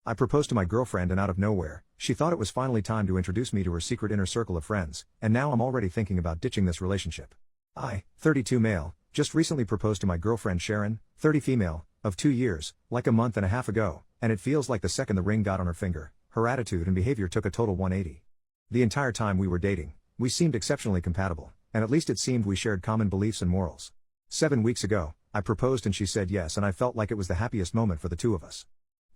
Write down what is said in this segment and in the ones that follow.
I proposed to my girlfriend and out of nowhere, she thought it was finally time to introduce me to her secret inner circle of friends, and now I'm already thinking about ditching this relationship. I, 32 male, just recently proposed to my girlfriend Sharon, 30 female, of 2 years, like a month and a half ago, and it feels like the second the ring got on her finger, her attitude and behavior took a total 180. The entire time we were dating, we seemed exceptionally compatible, and at least it seemed we shared common beliefs and morals. 7 weeks ago, I proposed and she said yes, and I felt like it was the happiest moment for the two of us.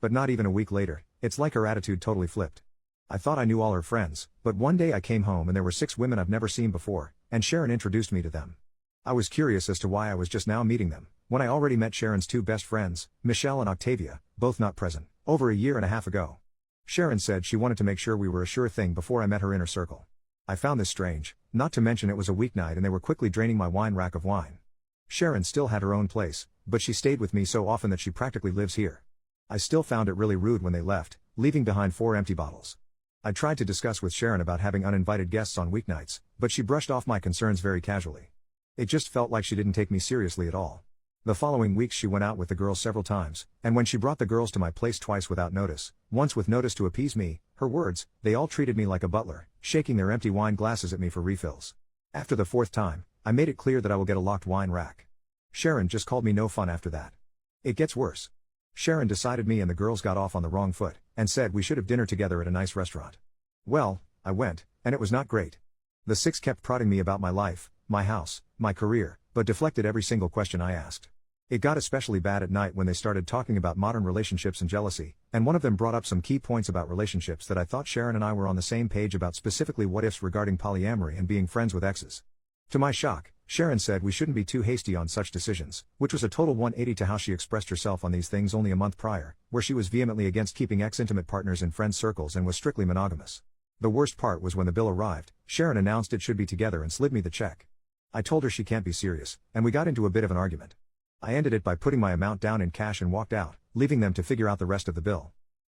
But not even a week later, it's like her attitude totally flipped. I thought I knew all her friends, but one day I came home and there were 6 women I've never seen before, and Sharon introduced me to them. I was curious as to why I was just now meeting them, when I already met Sharon's 2 best friends, Michelle and Octavia, both not present, over a year and a half ago. Sharon said she wanted to make sure we were a sure thing before I met her inner circle. I found this strange, not to mention it was a weeknight and they were quickly draining my wine rack of wine. Sharon still had her own place, but she stayed with me so often that she practically lives here. I still found it really rude when they left, leaving behind 4 empty bottles. I tried to discuss with Sharon about having uninvited guests on weeknights, but she brushed off my concerns very casually. It just felt like she didn't take me seriously at all. The following weeks she went out with the girls several times, and when she brought the girls to my place twice without notice, once with notice to appease me, her words, they all treated me like a butler, shaking their empty wine glasses at me for refills. After the 4th time, I made it clear that I will get a locked wine rack. Sharon just called me no fun after that. It gets worse. Sharon decided me and the girls got off on the wrong foot, and said we should have dinner together at a nice restaurant. Well, I went, and it was not great. The 6 kept prodding me about my life, my house, my career, but deflected every single question I asked. It got especially bad at night when they started talking about modern relationships and jealousy, and one of them brought up some key points about relationships that I thought Sharon and I were on the same page about, specifically what ifs regarding polyamory and being friends with exes. To my shock, Sharon said we shouldn't be too hasty on such decisions, which was a total 180 to how she expressed herself on these things only a month prior, where she was vehemently against keeping ex-intimate partners in friend circles and was strictly monogamous. The worst part was when the bill arrived, Sharon announced it should be together and slid me the check. I told her she can't be serious, and we got into a bit of an argument. I ended it by putting my amount down in cash and walked out, leaving them to figure out the rest of the bill.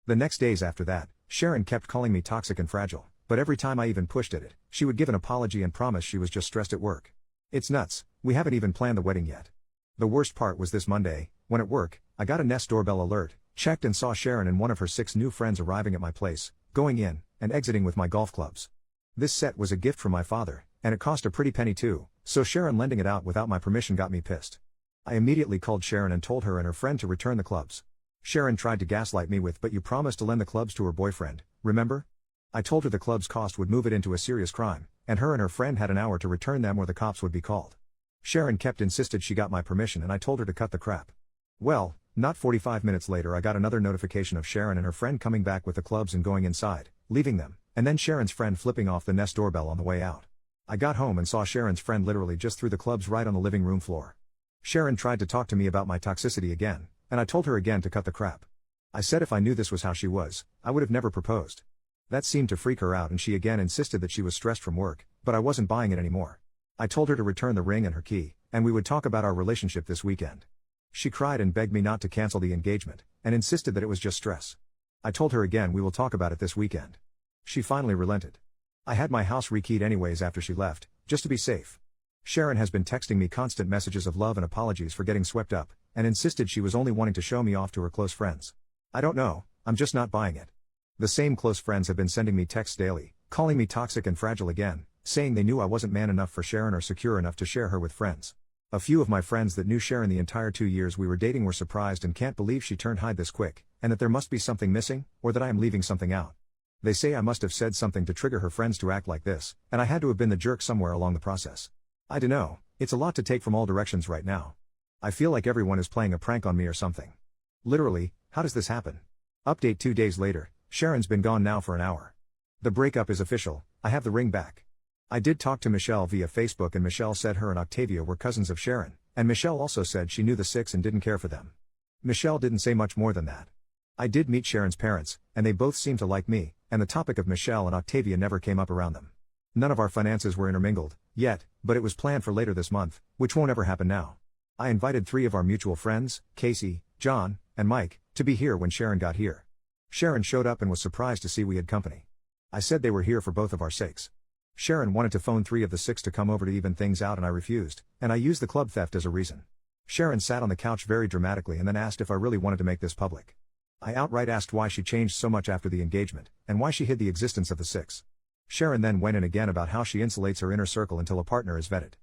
The next days after that, Sharon kept calling me toxic and fragile, but every time I even pushed at it, she would give an apology and promise she was just stressed at work. It's nuts, we haven't even planned the wedding yet. The worst part was this Monday, when at work, I got a Nest doorbell alert, checked and saw Sharon and one of her 6 new friends arriving at my place, going in, and exiting with my golf clubs. This set was a gift from my father, and it cost a pretty penny too, so Sharon lending it out without my permission got me pissed. I immediately called Sharon and told her and her friend to return the clubs. Sharon tried to gaslight me with, "But you promised to lend the clubs to her boyfriend, remember?" I told her the club's cost would move it into a serious crime, and her friend had an hour to return them or the cops would be called. Sharon kept insisted she got my permission and I told her to cut the crap. Well, not 45 minutes later I got another notification of Sharon and her friend coming back with the clubs and going inside, leaving them, and then Sharon's friend flipping off the Nest doorbell on the way out. I got home and saw Sharon's friend literally just threw the clubs right on the living room floor. Sharon tried to talk to me about my toxicity again, and I told her again to cut the crap. I said if I knew this was how she was, I would have never proposed. That seemed to freak her out and she again insisted that she was stressed from work, but I wasn't buying it anymore. I told her to return the ring and her key, and we would talk about our relationship this weekend. She cried and begged me not to cancel the engagement, and insisted that it was just stress. I told her again we will talk about it this weekend. She finally relented. I had my house rekeyed anyways after she left, just to be safe. Sharon has been texting me constant messages of love and apologies for getting swept up, and insisted she was only wanting to show me off to her close friends. I don't know, I'm just not buying it. The same close friends have been sending me texts daily, calling me toxic and fragile again, saying they knew I wasn't man enough for Sharon or secure enough to share her with friends. A few of my friends that knew Sharon the entire 2 years we were dating were surprised and can't believe she turned hide this quick, and that there must be something missing, or that I am leaving something out. They say I must have said something to trigger her friends to act like this, and I had to have been the jerk somewhere along the process. I dunno, it's a lot to take from all directions right now. I feel like everyone is playing a prank on me or something. Literally, how does this happen? Update 2 days later, Sharon's been gone now for an hour. The breakup is official, I have the ring back. I did talk to Michelle via Facebook and Michelle said her and Octavia were cousins of Sharon, and Michelle also said she knew the 6 and didn't care for them. Michelle didn't say much more than that. I did meet Sharon's parents, and they both seemed to like me, and the topic of Michelle and Octavia never came up around them. None of our finances were intermingled, yet, but it was planned for later this month, which won't ever happen now. I invited 3 of our mutual friends, Casey, John, and Mike, to be here when Sharon got here. Sharon showed up and was surprised to see we had company. I said they were here for both of our sakes. Sharon wanted to phone 3 of the 6 to come over to even things out and I refused, and I used the club theft as a reason. Sharon sat on the couch very dramatically and then asked if I really wanted to make this public. I outright asked why she changed so much after the engagement, and why she hid the existence of the six. Sharon then went in again about how she insulates her inner circle until a partner is vetted.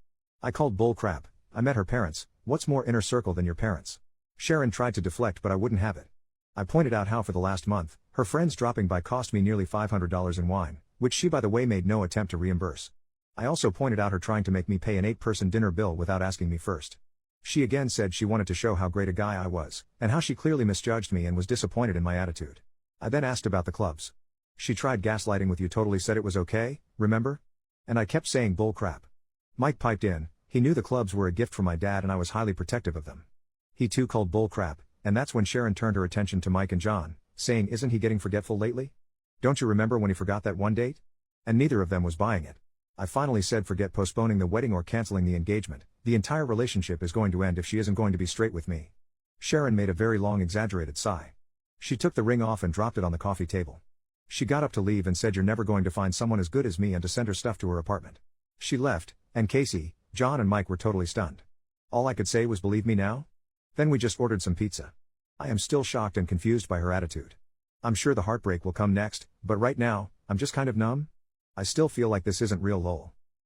I called bull crap. I met her parents. What's more inner circle than your parents? Sharon tried to deflect, but I wouldn't have it. I pointed out how for the last month, her friends dropping by cost me nearly $500 in wine, which she by the way made no attempt to reimburse. I also pointed out her trying to make me pay an 8-person dinner bill without asking me first. She again said she wanted to show how great a guy I was, and how she clearly misjudged me and was disappointed in my attitude. I then asked about the clubs. She tried gaslighting with you, totally said it was okay, remember? And I kept saying bull crap. Mike piped in. He knew the clubs were a gift from my dad and I was highly protective of them. He too called bull crap, and that's when Sharon turned her attention to Mike and John, saying, isn't he getting forgetful lately? Don't you remember when he forgot that one date? And neither of them was buying it. I finally said forget postponing the wedding or canceling the engagement, the entire relationship is going to end if she isn't going to be straight with me. Sharon made a very long exaggerated sigh. She took the ring off and dropped it on the coffee table. She got up to leave and said you're never going to find someone as good as me and to send her stuff to her apartment. She left, and Casey, John and Mike were totally stunned. All I could say was believe me now? Then we just ordered some pizza. I am still shocked and confused by her attitude. I'm sure the heartbreak will come next, but right now, I'm just kind of numb. I still feel like this isn't real lol.